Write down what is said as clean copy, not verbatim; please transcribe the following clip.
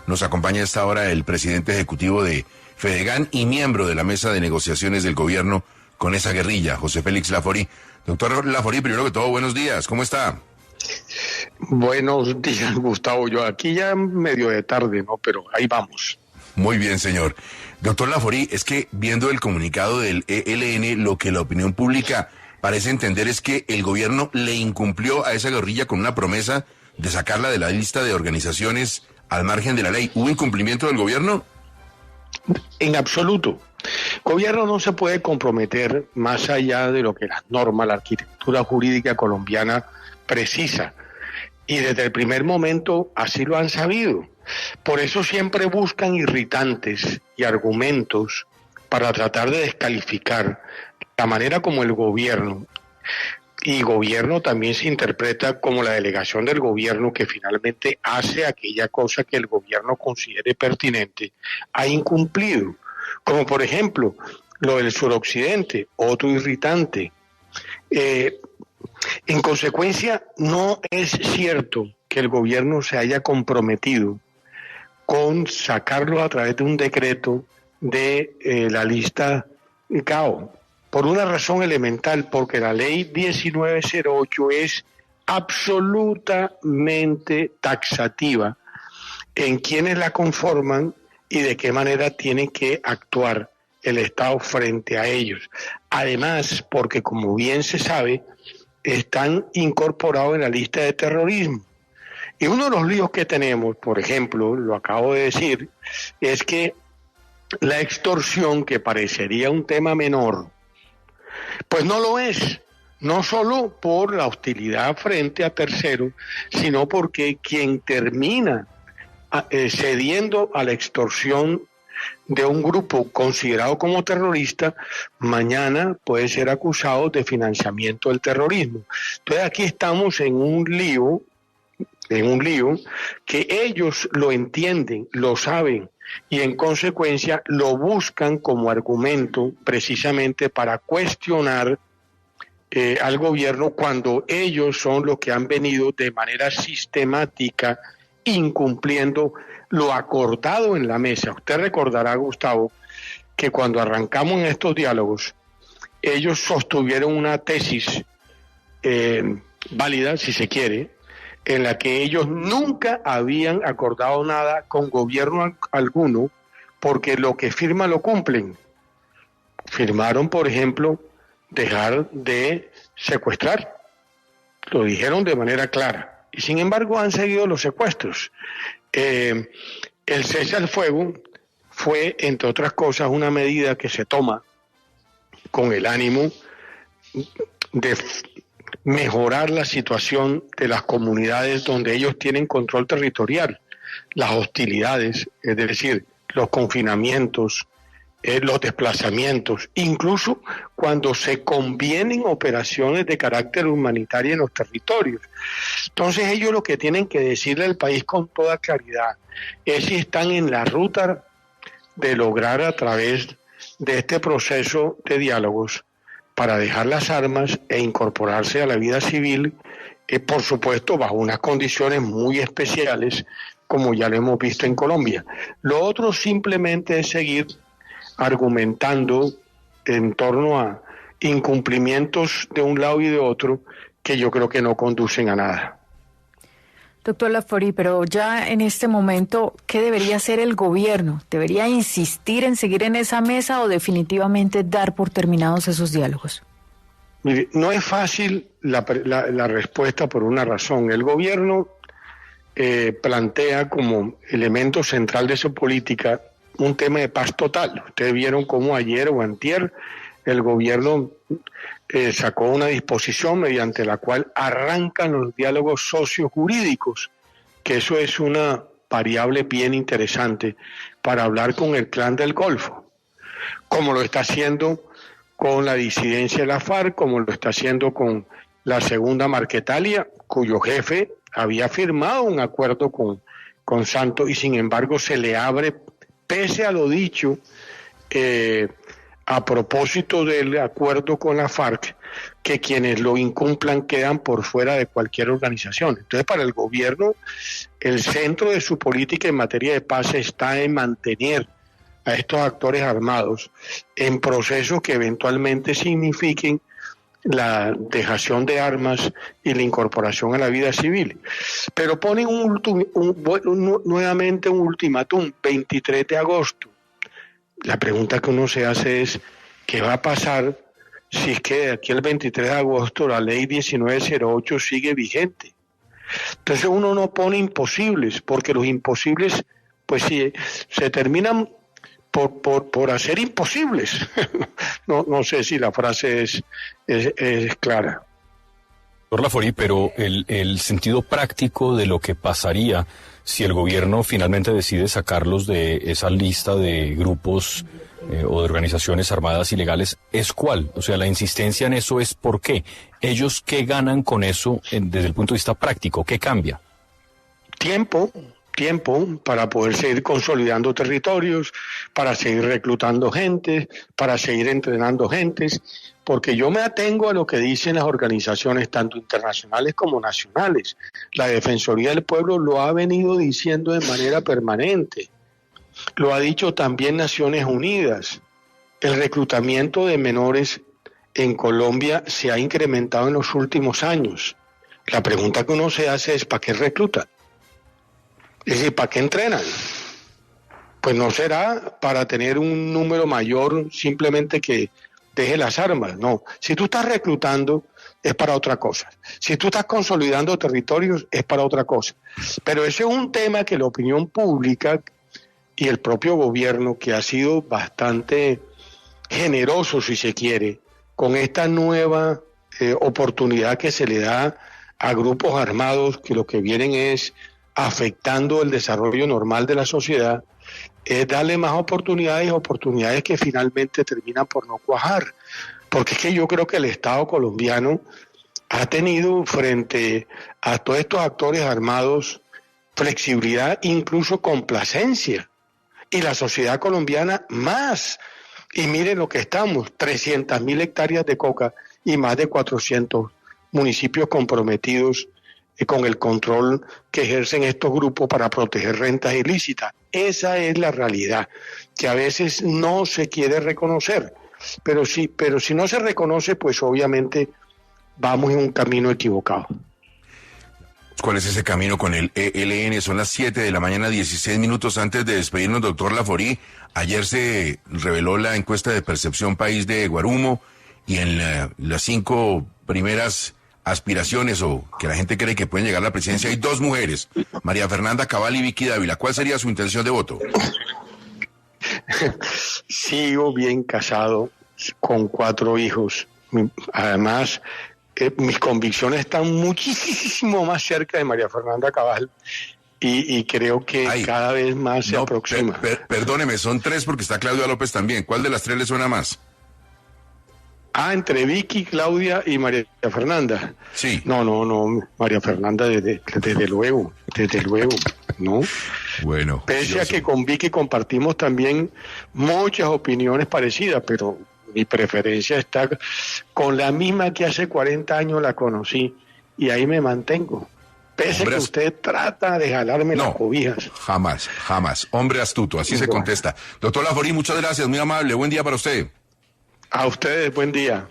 Nos acompaña a esta hora el presidente ejecutivo de Fedegan y miembro de la mesa de negociaciones del gobierno con esa guerrilla, José Félix Laforí. Doctor Laforí, primero que todo, buenos días, ¿cómo está? Buenos días, Gustavo. Yo aquí ya medio de tarde, ¿no? Pero ahí vamos. Muy bien, señor. Doctor Laforí, es que viendo el comunicado del ELN, lo que la opinión pública parece entender es que el gobierno le incumplió a esa guerrilla con una promesa de sacarla de la lista de organizaciones al margen de la ley. ¿Hubo incumplimiento del gobierno? En absoluto. El gobierno no se puede comprometer más allá de lo que las normas, la arquitectura jurídica colombiana precisa. Y desde el primer momento así lo han sabido. Por eso siempre buscan irritantes y argumentos para tratar de descalificar la manera como el gobierno, y gobierno también se interpreta como la delegación del gobierno que finalmente hace aquella cosa que el gobierno considere pertinente, ha incumplido. Como por ejemplo lo del suroccidente, otro irritante. En consecuencia, no es cierto que el gobierno se haya comprometido con sacarlo a través de un decreto de la lista CAO. Por una razón elemental, porque la ley 1908 es absolutamente taxativa en quienes la conforman y de qué manera tiene que actuar el Estado frente a ellos. Además, porque como bien se sabe, están incorporados en la lista de terrorismo. Y uno de los líos que tenemos, por ejemplo, lo acabo de decir, es que la extorsión, que parecería un tema menor, pues no lo es, no solo por la hostilidad frente a terceros, sino porque quien termina cediendo a la extorsión de un grupo considerado como terrorista, mañana puede ser acusado de financiamiento del terrorismo. Entonces aquí estamos en un lío que ellos lo entienden, lo saben, y en consecuencia lo buscan como argumento precisamente para cuestionar al gobierno cuando ellos son los que han venido de manera sistemática incumpliendo lo acordado en la mesa. Usted recordará, Gustavo, que cuando arrancamos en estos diálogos, ellos sostuvieron una tesis válida, si se quiere, en la que ellos nunca habían acordado nada con gobierno alguno, porque lo que firman lo cumplen. Firmaron, por ejemplo, dejar de secuestrar. Lo dijeron de manera clara. Y sin embargo han seguido los secuestros. El cese al fuego fue, entre otras cosas, una medida que se toma con el ánimo de mejorar la situación de las comunidades donde ellos tienen control territorial, las hostilidades, es decir, los confinamientos, los desplazamientos, incluso cuando se convienen operaciones de carácter humanitario en los territorios. Entonces ellos lo que tienen que decirle al país con toda claridad es si están en la ruta de lograr a través de este proceso de diálogos para dejar las armas e incorporarse a la vida civil, por supuesto bajo unas condiciones muy especiales, como ya lo hemos visto en Colombia. Lo otro simplemente es seguir argumentando en torno a incumplimientos de un lado y de otro que yo creo que no conducen a nada. Doctor Laforí, pero ya en este momento, ¿qué debería hacer el gobierno? ¿Debería insistir en seguir en esa mesa o definitivamente dar por terminados esos diálogos? Mire, no es fácil la respuesta por una razón. El gobierno plantea como elemento central de su política un tema de paz total. Ustedes vieron cómo ayer o antier el gobierno sacó una disposición mediante la cual arrancan los diálogos sociojurídicos, que eso es una variable bien interesante para hablar con el Clan del Golfo, como lo está haciendo con la disidencia de la FARC, como lo está haciendo con la segunda Marquetalia, cuyo jefe había firmado un acuerdo con Santos y sin embargo se le abre, pese a lo dicho a propósito del acuerdo con la FARC, que quienes lo incumplan quedan por fuera de cualquier organización. Entonces, para el gobierno, el centro de su política en materia de paz está en mantener a estos actores armados en procesos que eventualmente signifiquen la dejación de armas y la incorporación a la vida civil. Pero ponen nuevamente un ultimátum, 23 de agosto. La pregunta que uno se hace es, ¿qué va a pasar si es que de aquí al 23 de agosto la ley 1908 sigue vigente? Entonces uno no pone imposibles, porque los imposibles, pues sí, se terminan por hacer imposibles. No sé si la frase es clara. Doctor Laforí, pero el sentido práctico de lo que pasaría si el gobierno finalmente decide sacarlos de esa lista de grupos o de organizaciones armadas ilegales, ¿es cuál? O sea, la insistencia en eso es ¿por qué? ¿Ellos qué ganan con eso desde el punto de vista práctico? ¿Qué cambia? Tiempo para poder seguir consolidando territorios, para seguir reclutando gente, para seguir entrenando gentes, porque yo me atengo a lo que dicen las organizaciones tanto internacionales como nacionales. La Defensoría del Pueblo lo ha venido diciendo de manera permanente, lo ha dicho también Naciones Unidas. El reclutamiento de menores en Colombia se ha incrementado en los últimos años. La pregunta que uno se hace es ¿para qué reclutan? Es decir, ¿para qué entrenan? Pues no será para tener un número mayor simplemente que deje las armas, no. Si tú estás reclutando es para otra cosa. Si tú estás consolidando territorios es para otra cosa. Pero ese es un tema que la opinión pública y el propio gobierno, que ha sido bastante generoso, si se quiere, con esta nueva oportunidad que se le da a grupos armados que lo que vienen es afectando el desarrollo normal de la sociedad, es darle más oportunidades que finalmente terminan por no cuajar. Porque es que yo creo que el Estado colombiano ha tenido frente a todos estos actores armados flexibilidad, incluso complacencia. Y la sociedad colombiana más. Y miren lo que estamos, 300.000 hectáreas de coca y más de 400 municipios comprometidos con el control que ejercen estos grupos para proteger rentas ilícitas. Esa es la realidad, que a veces no se quiere reconocer, pero si no se reconoce, pues obviamente vamos en un camino equivocado. ¿Cuál es ese camino con el ELN? Son las 7 de la mañana, 16 minutos antes de despedirnos, doctor Laforí. Ayer se reveló la encuesta de percepción país de Guarumo y en las 5 primeras aspiraciones o que la gente cree que pueden llegar a la presidencia hay 2 mujeres, María Fernanda Cabal y Vicky Dávila. ¿Cuál sería su intención de voto? Sigo bien casado, con 4 hijos. Además, mis convicciones están muchísimo más cerca de María Fernanda Cabal y creo que cada vez más se aproxima. Perdóneme, son 3 porque está Claudia López también. ¿Cuál de las 3 le suena más? Entre Vicky, Claudia y María Fernanda. Sí. No, María Fernanda desde luego, ¿no? Bueno. Pese a que con Vicky compartimos también muchas opiniones parecidas, pero mi preferencia está con la misma que hace 40 años la conocí y ahí me mantengo. Pese a que usted trata de jalarme las cobijas. Jamás. Hombre astuto, así se contesta. Doctor Laforí, muchas gracias, muy amable. Buen día para usted. A ustedes, buen día.